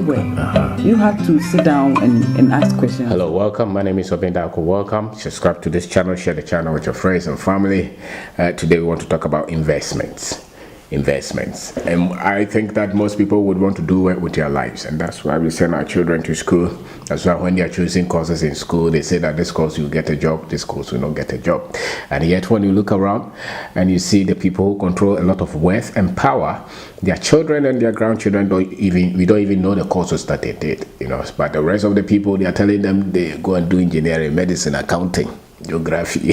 everywhere. You have to sit down and ask questions. Hello, welcome. My name is Kwabena Darko. Welcome. Subscribe to this channel, share the channel with your friends and family. Today we want to talk about investments. And I think that most people would want to do it with their lives, and that's why we send our children to school. That's why when they are choosing courses in school, they say that this course will get a job, this course will not get a job. And yet when you look around and you see the people who control a lot of wealth and power, their children and their grandchildren we don't even know the courses that they did, but the rest of the people, they are telling them they go and do engineering, medicine, accounting, geography.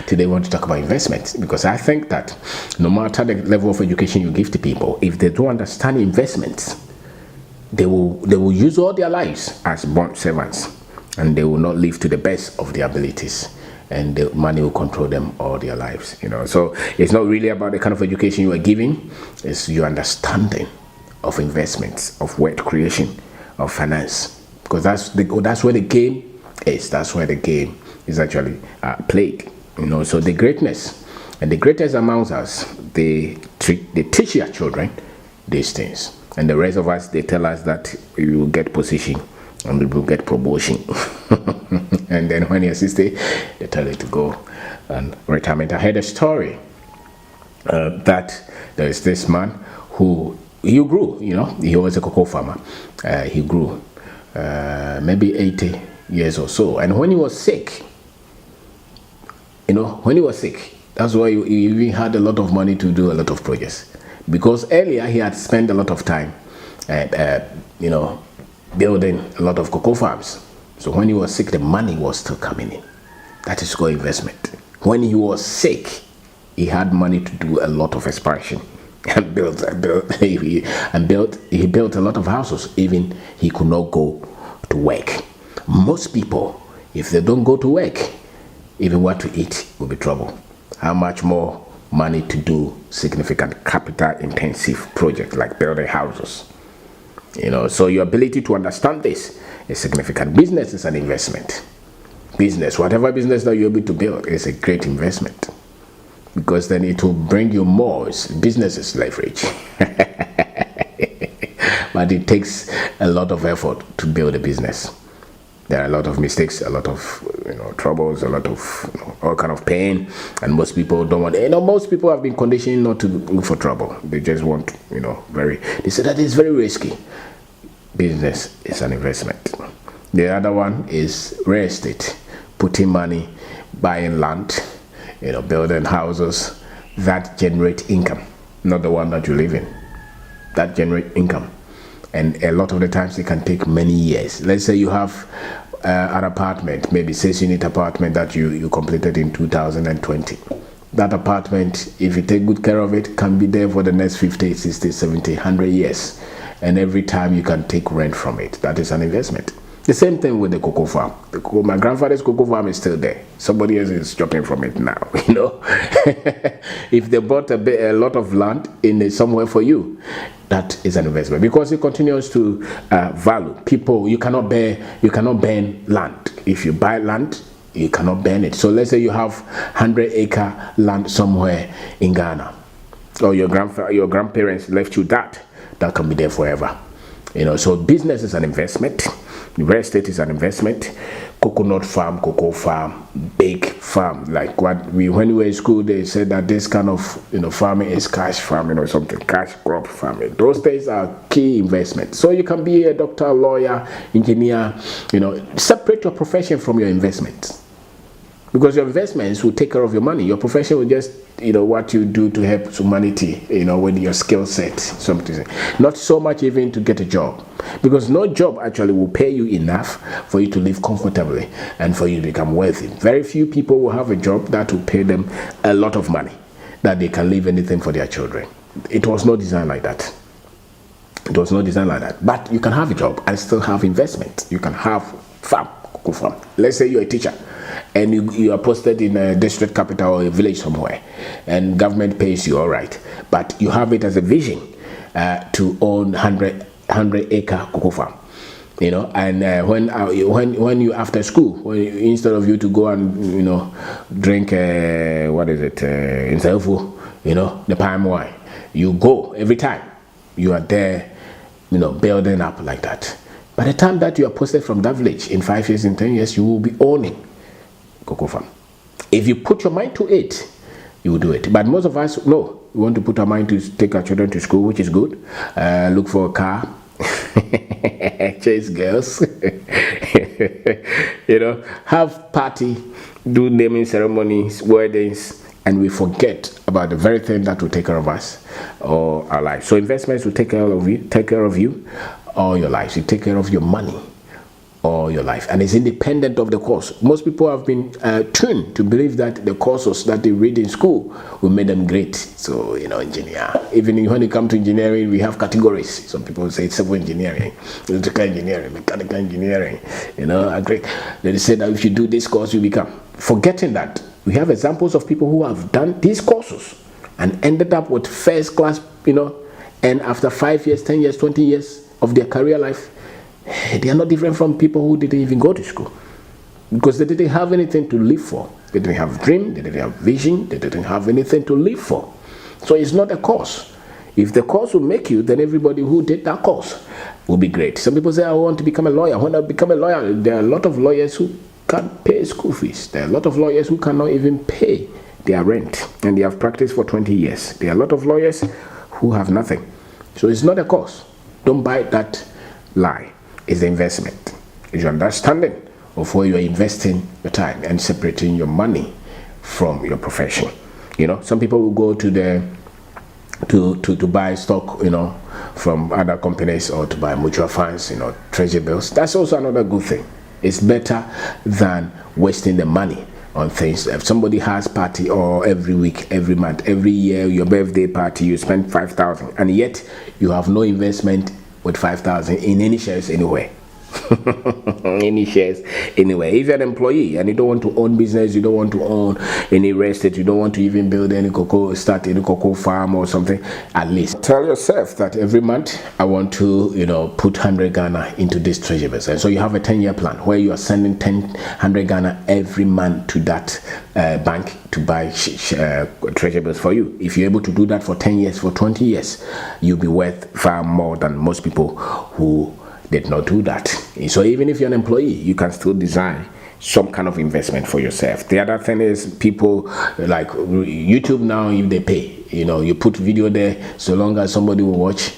Today we want to talk about investments, because I think that no matter the level of education you give to people, if they don't understand investments, they will use all their lives as bond servants, and they will not live to the best of their abilities, and the money will control them all their lives. So it's not really about the kind of education you are giving, it's your understanding of investments, of wealth creation, of finance, because that's where the game is. That's where the game is actually played. So the greatness and the greatest amongst us, they teach their children these things, and the rest of us, they tell us that we will get position and we will get promotion. And then when you're 60, they tell you to go and retirement. I heard a story that there is this man who he grew. He was a cocoa farmer. He grew maybe 80 years or so, and when he was sick, that's why he even had a lot of money to do a lot of projects, because earlier he had spent a lot of time building a lot of cocoa farms. So when he was sick, the money was still coming in. That is called investment. When he was sick, he had money to do a lot of expansion and he built a lot of houses. Even he could not go to work. Most people, if they don't go to work, even what to eat will be trouble. How much more money to do significant capital intensive projects like building houses? So your ability to understand this is significant. Business is an investment. Business, whatever business that you're able to build, is a great investment, because then it will bring you more. Business is leverage. But it takes a lot of effort to build a business. There are a lot of mistakes, a lot of troubles, a lot of all kind of pain, and most people don't want. Most people have been conditioned not to look for trouble. They just want, they say that it's very risky. Business is an investment. The other one is real estate, putting money, buying land, building houses that generate income, not the one that you live in. That generate income. And a lot of the times it can take many years. Let's say you have an apartment, maybe 6-unit apartment that you completed in 2020. That apartment, if you take good care of it, can be there for the next 50, 60, 70, 100 years. And every time you can take rent from it. That is an investment. The same thing with the cocoa farm. My grandfather's cocoa farm is still there. Somebody else is chopping from it now. If they bought a lot of land in somewhere for you, that is an investment, because it continues to value. People, you cannot burn land. If you buy land, you cannot burn it. So let's say you have 100-acre land somewhere in Ghana, or your grandparents left you that can be there forever. So business is an investment. Real estate is an investment. Coconut farm, cocoa farm, big farm. Like when we were in school, they said that this kind of farming is cash farming, something, cash crop farming. Those things are key investments. So you can be a doctor, lawyer, engineer. Separate your profession from your investments, because your investments will take care of your money. Your profession will just what you do to help humanity, with your skill set, something. Not so much even to get a job, because no job actually will pay you enough for you to live comfortably and for you to become wealthy. Very few people will have a job that will pay them a lot of money, that they can leave anything for their children. It was not designed like that. It was not designed like that. But you can have a job and still have investment. You can have farm, cocoa farm. Let's say you're a teacher, and you are posted in a district capital or a village somewhere, and government pays you, all right, but you have it as a vision to own 100-acre cocoa farm, and when you after school, instead of you to go and drink in Selfu, the palm wine, you go every time. You are there building up like that. By the time that you are posted from that village, in 5 years, in 10 years, you will be owning cocoa farm. If you put your mind to it, you will do it. But most of us, no, we want to put our mind to take our children to school, which is good. Look for a car, chase girls, have party, do naming ceremonies, weddings, and we forget about the very thing that will take care of us or our life. So investments will take care of you all your life. You take care of your money all your life, and it's independent of the course. Most people have been tuned to believe that the courses that they read in school will make them great. So engineer, even when it comes to engineering, we have categories. Some people say civil engineering, electrical engineering, mechanical engineering, agree. They say that if you do this course, you become, forgetting that we have examples of people who have done these courses and ended up with first class, and after 5 years, 10 years, 20 years of their career life, they are not different from people who didn't even go to school, because they didn't have anything to live for. They didn't have dream, they didn't have vision, they didn't have anything to live for. So it's not a course. If the course will make you, then everybody who did that course will be great. Some people say, I want to become a lawyer. When I become a lawyer, there are a lot of lawyers who can't pay school fees. There are a lot of lawyers who cannot even pay their rent, and they have practiced for 20 years. There are a lot of lawyers who have nothing. So it's not a course. Don't buy that lie. It's the investment. It's your understanding of where you are investing your time and separating your money from your profession. Some people will go to to buy stock, from other companies, or to buy mutual funds, treasury bills. That's also another good thing. It's better than wasting the money on things. If somebody has party, or every week, every month, every year, your birthday party, you spend 5,000, and yet you have no investment with 5,000 in any shares anywhere. Any shares anywhere. If you're an employee and you don't want to own business, you don't want to own any real estate, you don't want to even build any start any cocoa farm or something, at least tell yourself that every month I want to put 100 Ghana into this treasury bills. And so you have a 10-year plan where you are sending 100 Ghana every month to that bank to buy treasury bills for you. If you're able to do that for 10 years, for 20 years, you'll be worth far more than most people who did not do that. So even if you're an employee, you can still design some kind of investment for yourself. The other thing is, people like YouTube now, if they pay, you put video there, so long as somebody will watch,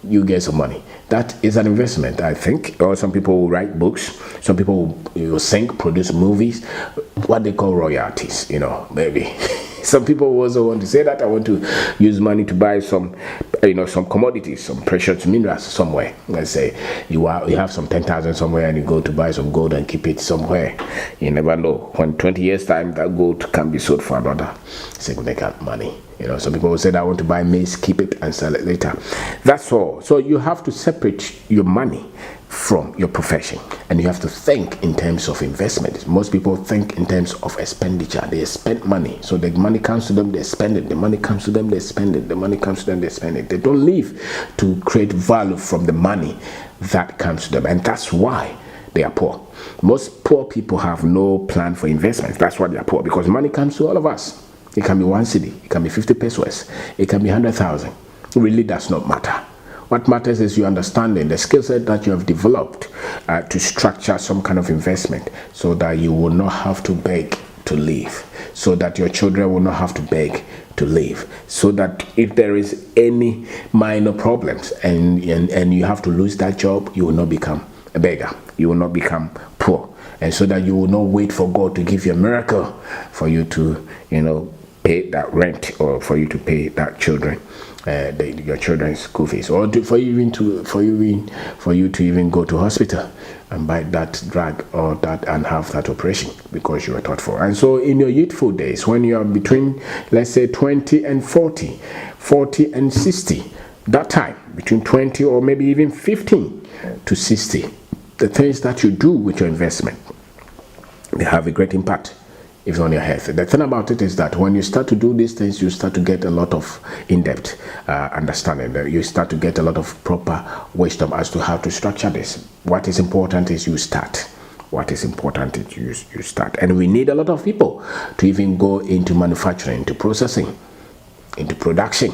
you get some money. That is an investment, I think. Or some people will write books, some people will sing, produce movies, what they call royalties, maybe. Some people also want to say that I want to use money to buy some, some commodities, some precious minerals somewhere. Let's say you have some 10,000 somewhere, and you go to buy some gold and keep it somewhere. You never know. When 20 years time, that gold can be sold for another significant money. Some people will say that I want to buy maize, keep it and sell it later. That's all. So you have to separate your money from your profession, and you have to think in terms of investment. Most people think in terms of expenditure. They spend money, so the money comes to them, they spend it. The money comes to them, they spend it. The money comes to them, they spend it. They don't live to create value from the money that comes to them, and that's why they are poor. Most poor people have no plan for investment. That's why they are poor, because money comes to all of us. It can be 1 cedi, it can be 50 pesos, it can be 100,000. It really does not matter. What matters is your understanding, the skill set that you have developed to structure some kind of investment, so that you will not have to beg to live, so that your children will not have to beg to live, so that if there is any minor problems and you have to lose that job, you will not become a beggar, you will not become poor, and so that you will not wait for God to give you a miracle for you to pay that rent, or for you to pay that your children's school fees, or for you to even go to hospital and buy that drug or that and have that operation because you were thoughtful. And so in your youthful days, when you are between, let's say, 20 and 40, 40 and 60, that time between 20 or maybe even 15 to 60, the things that you do with your investment, they have a great impact if on your health. The thing about it is that when you start to do these things, you start to get a lot of in-depth understanding. You start to get a lot of proper wisdom as to how to structure this. What is important is you start. What is important is you start. And we need a lot of people to even go into manufacturing, into processing, into production,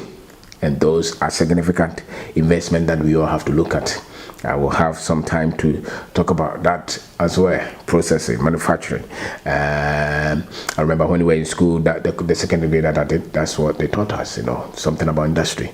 And those are significant investment that we all have to look at. I will have some time to talk about that as well. Processing, manufacturing. I remember when we were in school, that the second degree that I did, that's what they taught us, something about industry.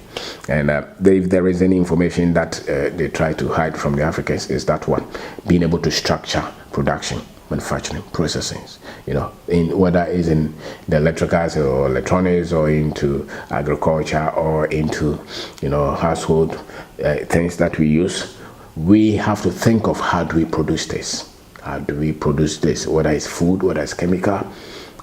And if there is any information that they try to hide from the Africans, is that one, being able to structure production, manufacturing, processing, in whether it's in the electricals or electronics or into agriculture or into, household things that we use. We have to think of how do we produce this? How do we produce this? Whether it's food, whether it's chemical,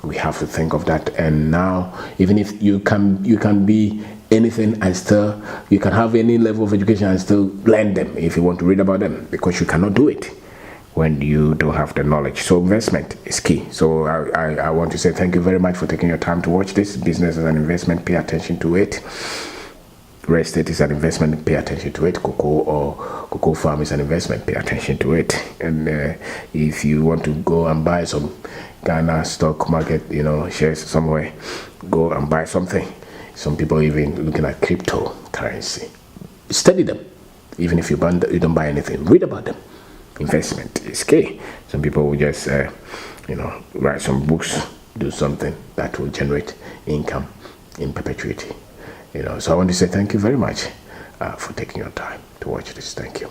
we have to think of that. And now, even if you can be anything and still, you can have any level of education and still learn them if you want to read about them, because you cannot do it when you don't have the knowledge. So investment is key. So I want to say thank you very much for taking your time to watch this. Business is an investment, pay attention to it. Real estate is an investment, pay attention to it. Cocoa farm is an investment, pay attention to it. And if you want to go and buy some Ghana stock market, shares somewhere, go and buy something. Some people even looking at cryptocurrency. Study them. Even if you don't buy anything, read about them. Investment is key. Some people will just, write some books, do something that will generate income in perpetuity. So I want to say thank you very much for taking your time to watch this. Thank you.